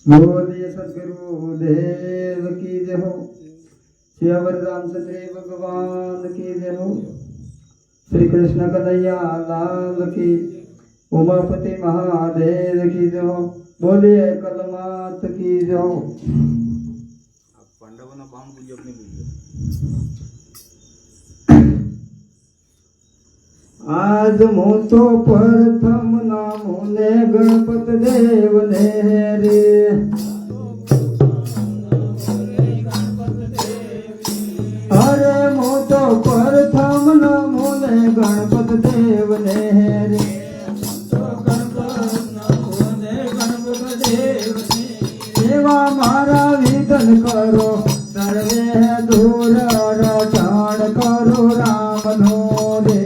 बोलिए सदगुरु देव की जय हो। श्री रामचंद्र भगवान की जय हो। श्री कृष्ण कन्हैया लाल की, उमापति महादेव की जय हो। बोलिए कलमात की जय हो। पांडवों बाम पूजो अपनी आज मो तो प्रथम नामो ने गणपत देव ने रे। अरे मो तो प्रथम नामो ने गणपत देव ने रे। सेवा मारा विधन करो सर्वे दूर रटाण करो राम नो रे।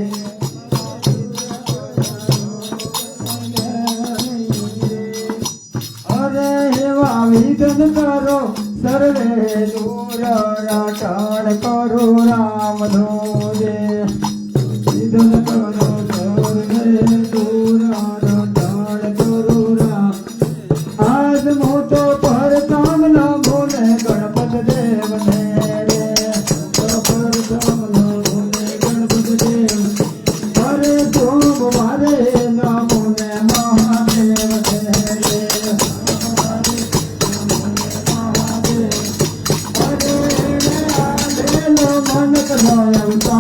विधन करो सर्वे दूर रटाण करो राम धोरे। विधन करो सर्वे दूर रटाण करो राम। आज मोटो पर काम न बोले गणपत देव ने रे। पर काम न बोले गणपत देव। अरे सोमवारे न बोले महादेव ने रे। मन करो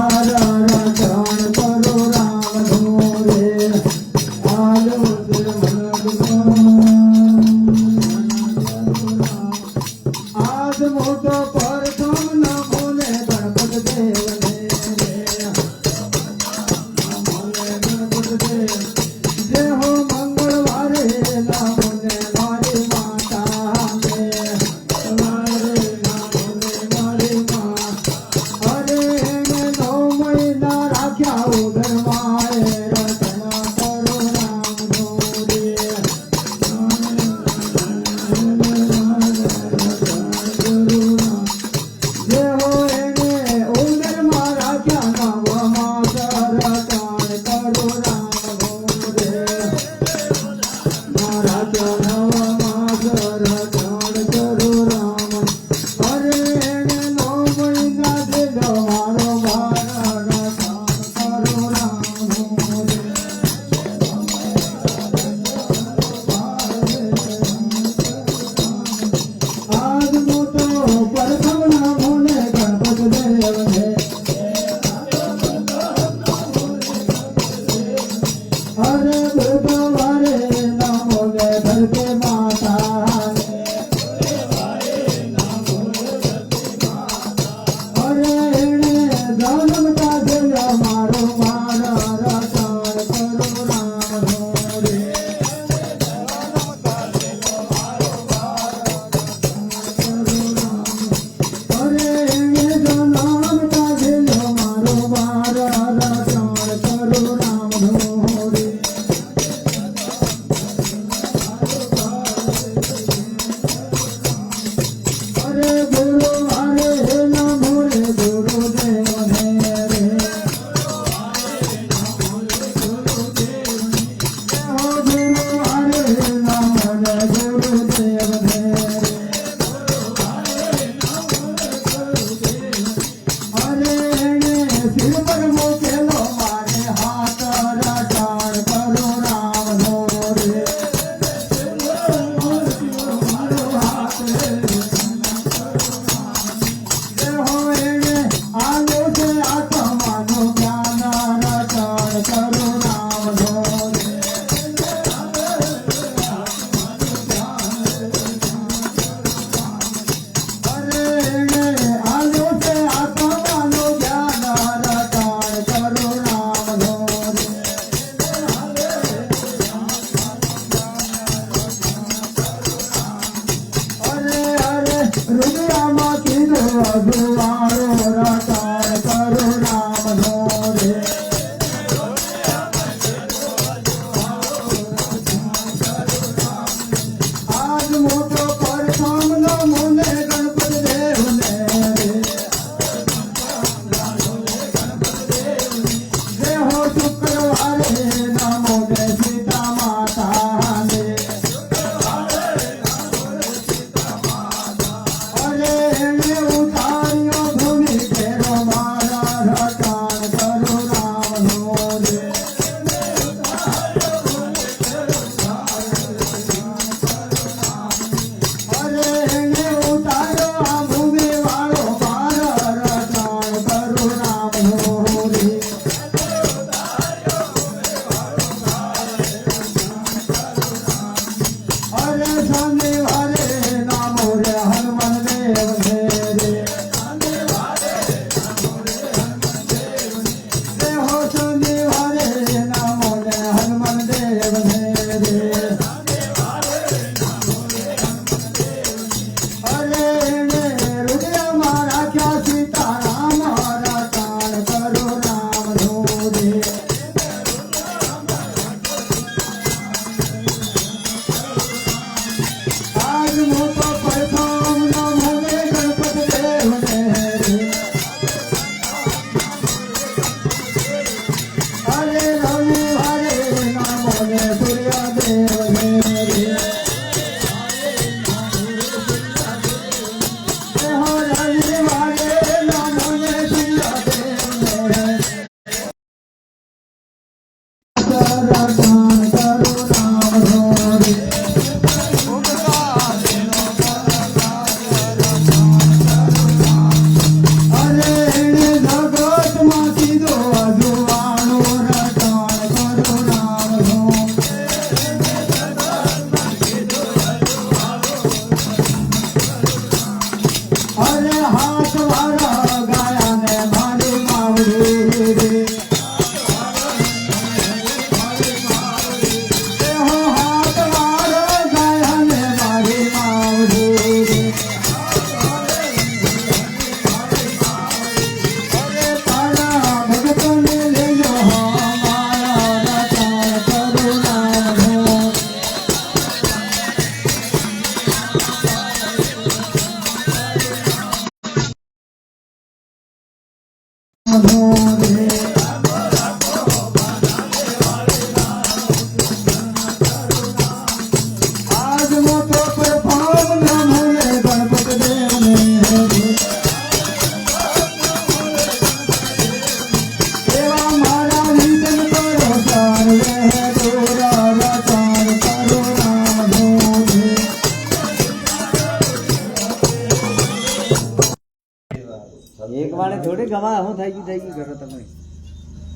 એક વાળે થોડી ગવા હું થઈ ગયું કરો તમે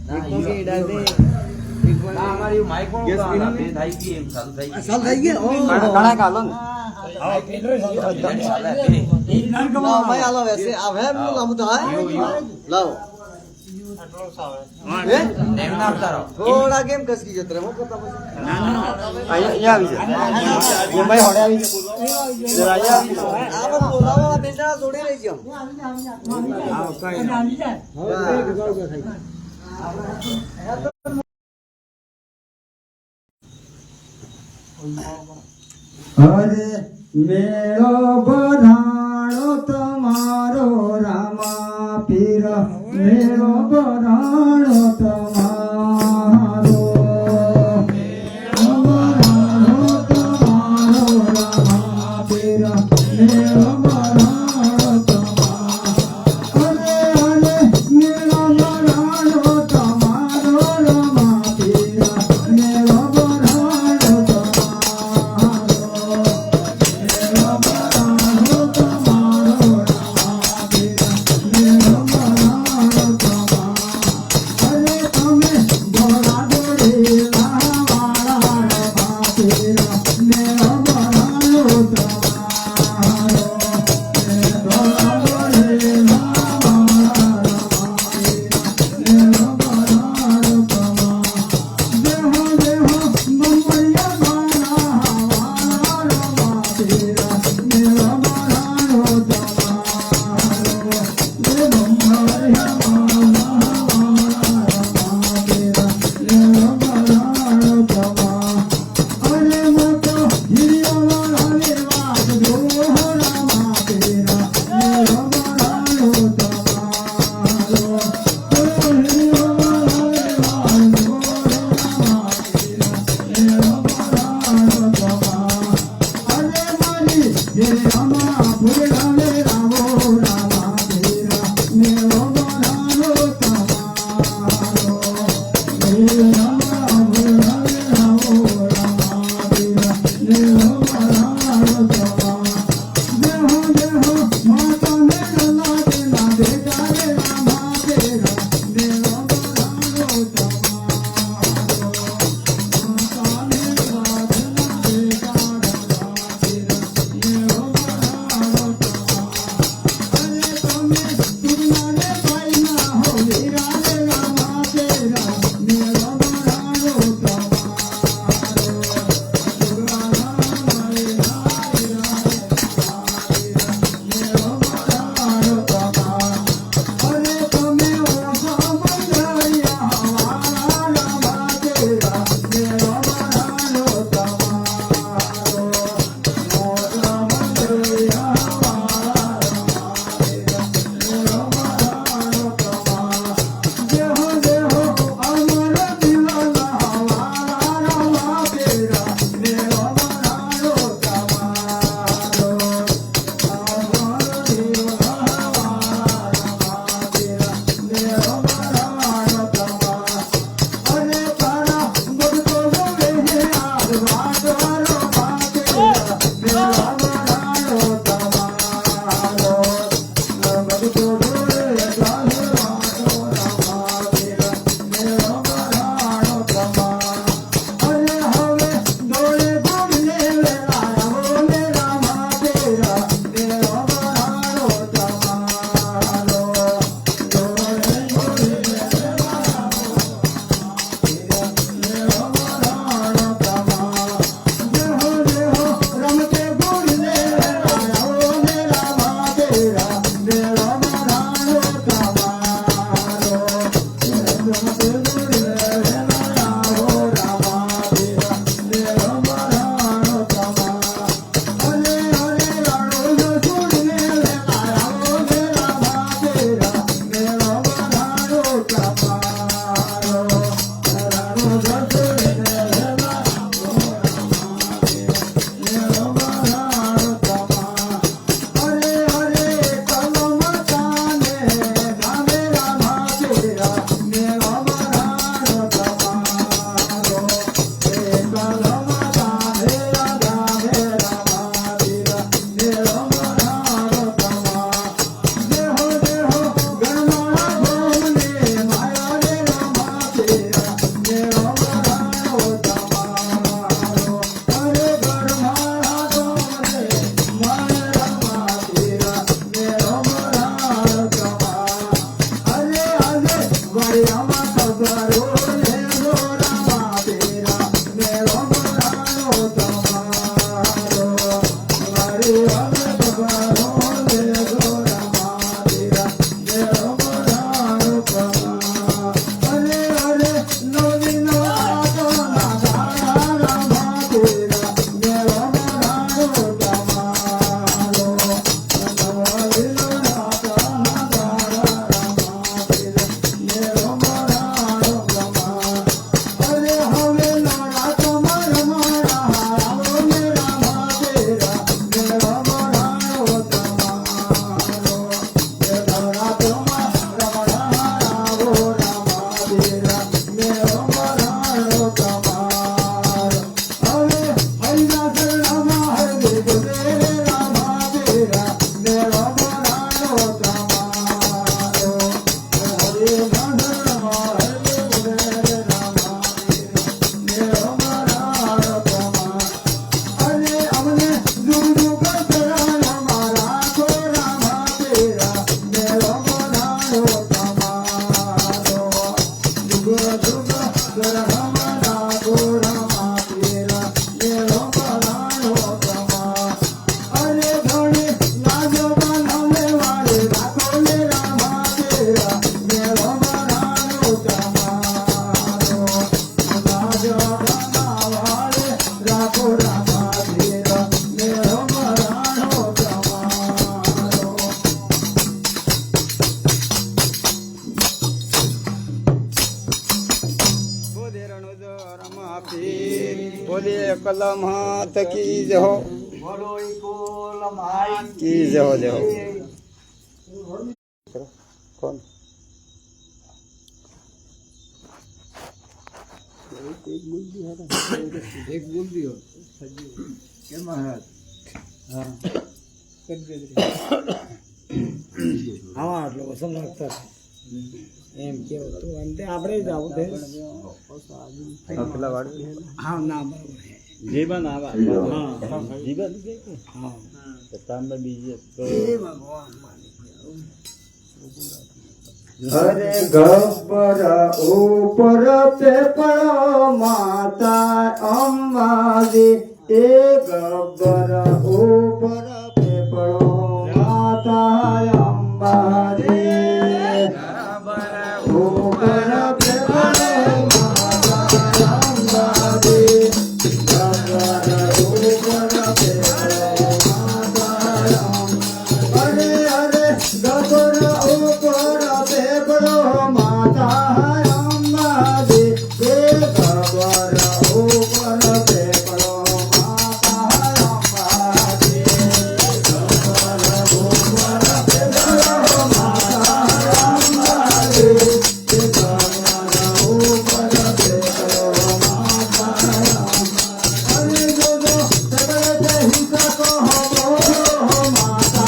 એક તો કે ઈડા દે ના અમારી માઈક પણ ગેસ ઉતાવળ પીને આપે, થઈ ગઈ એમ ચાલુ થઈ ગઈ. સાલ થઈ ગયા ઓ ઘણા કાલો ને લાવ ભાઈ આલો વેસે આ હે હું લાવ તો હા લાવ હે એમ ના આવતા રહો. થોડા કેમ કસકી જતરે હું કરતા પછી અહીંયા આવી જાય એ ભાઈ હોડે આવી જાય આ બસ બોલાવા બેટા જોડી લઈ જાવ હરે મેળો બધાણો તમારો રામા પીર મેળો બધાણો તમારો મેળો બધાણો તમારો રામા પીર મેળો બધાણો તમારો હરે હરે મેળો બધાણો તમારો રામા પીર મેળો બધાણો તમારો कोल मात की जय हो બોલો ઈ કોલ માઈ की जय हो जय हो कौन એક બોલ દિયો કે મહારાજ હા હા આટલો સમજતા એમ કેવો તો અંતે આપણે જ આવું છે अगला वाड़ હા ના બરાબર છે જીવન આવા હા જીવન હા તાંબા બીજે તો એ ભગવાન अरे गब्बर ऊपर पे पड़ो माता अम्बाजी ए गब्बर ऊपर पे पड़ो माता अम्बाजी ऊपर पे पड़ो माता अम्बाजी गब्बर ऊपर पे पड़ो माता अरे अरे गब्बर ऊपर पे पड़ो माता अम्बाजी ए गब्बर ऊपर पे पड़ो माता अम्बाजी गब्बर ऊपर पे पड़ो माता अम्बाजी ए गब्बर ऊपर पे पड़ो माता अरे जो सकल हिस्सा को हो माता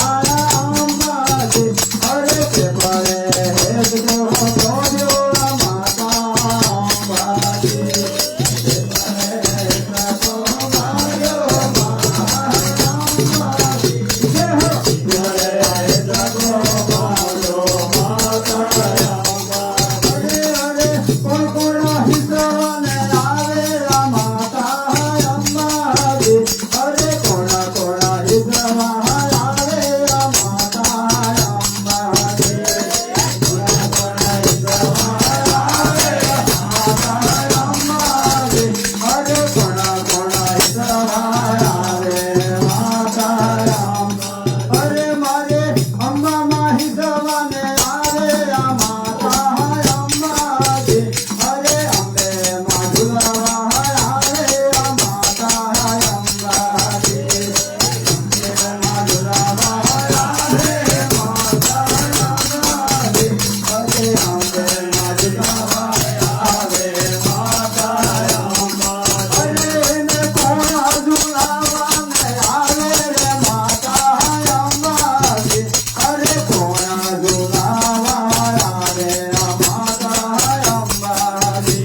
अम्बाजी अरे के पड़े है तो बोलो माता अम्बाजी के पड़े है तो मारो माता अम्बाजी जय हो पड़े है तो बोलो माता अम्बाजी अरे अरे कौन कौन हिस्सा ने आवे माता अम्बाजी अरे कौन कौन हिस्सा आवे माता अम्बाजी अरे मारे अम्मा माही जवाने आवे माता अम्बाजी अरे अम्बे माधुरवा आवे माता अम्बाजी अम्बे माधुरवा आवे माता अम्बाजी अरे अम्बे माधुरवा आवे माता अम्बाजी अरे ने कौन दुलावा ने आवे रे माता अम्बाजी अरे कौन दुलावा आवे माता अम्बाजी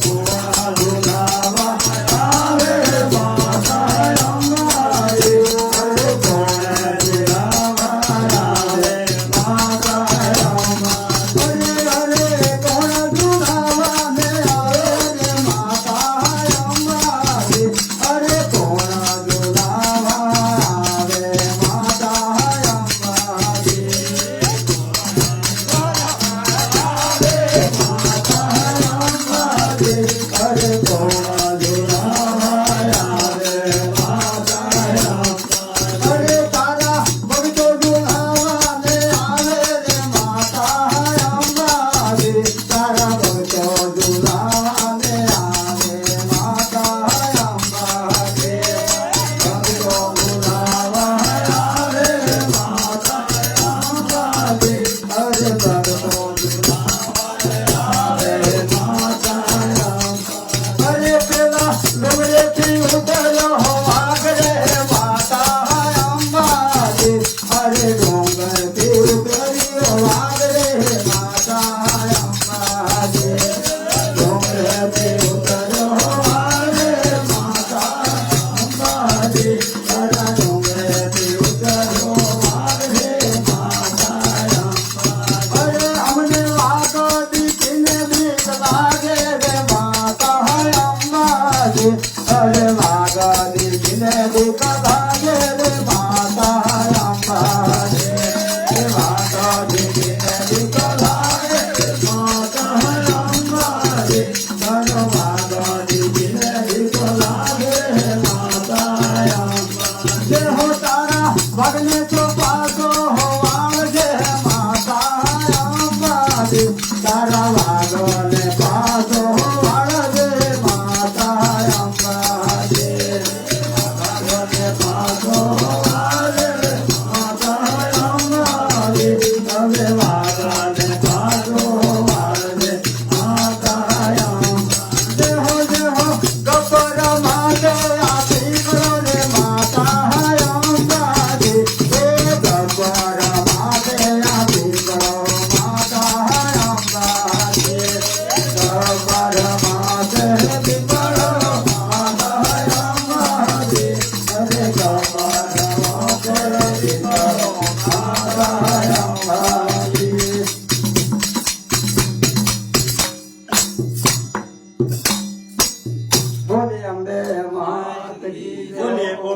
कौन दुलावा आवे माता अम्बाजी अरे कौन दुलावा आवे माता अम्बाजी अरे अरे कौन दुलावा ने आवे रे माता अम्बाजी अरे कौन दुलावा आवे माता अम्बाजी अरे कौन दुलावा आवे माता अरे तारा बगतो दुलावा ने आवे रे माता अम्बाजी तारा बगतो दुलावा ने आवे माता अम्बाजी बगतो दुलावा आवे माता अम्बाजी अरे बगतो दुलावा आवे माता अरे पेला डोंगरे थी उतरो हो आगरे माता अम्बाजी अरे डोंगर थी उतरी हो आगरे माता अम्बाजी डोंगर थी उतरो हो आगरे माता अम्बाजी अरे डोंगर थी उतरो आगरे माता अम्बाजी अरे हमने वाको दी किने भी लागे रे माता अम्बाजी अरे वागा दी किने भी लागे रे माता अम्बाजी अरे वागा दी किने भी लागे रे माता अम्बाजी अरे वागा दी किने भी लागे रे माता अम्बाजी हो तारा भगने तो पासो हो आवजे माता अम्बाजी तारा वागो ने पासो हो आवजे माता अम्बाजी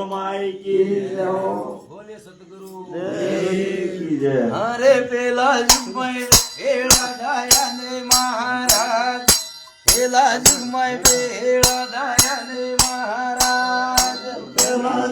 માઈ કી જય હો બોલે સતગુરુ દેવ કી જય અરે પેલા જુગમાં ભેળા દાયા ને મહારાજ પેલા જુગમાં ભેળા દાયા ને મહારાજ પેલા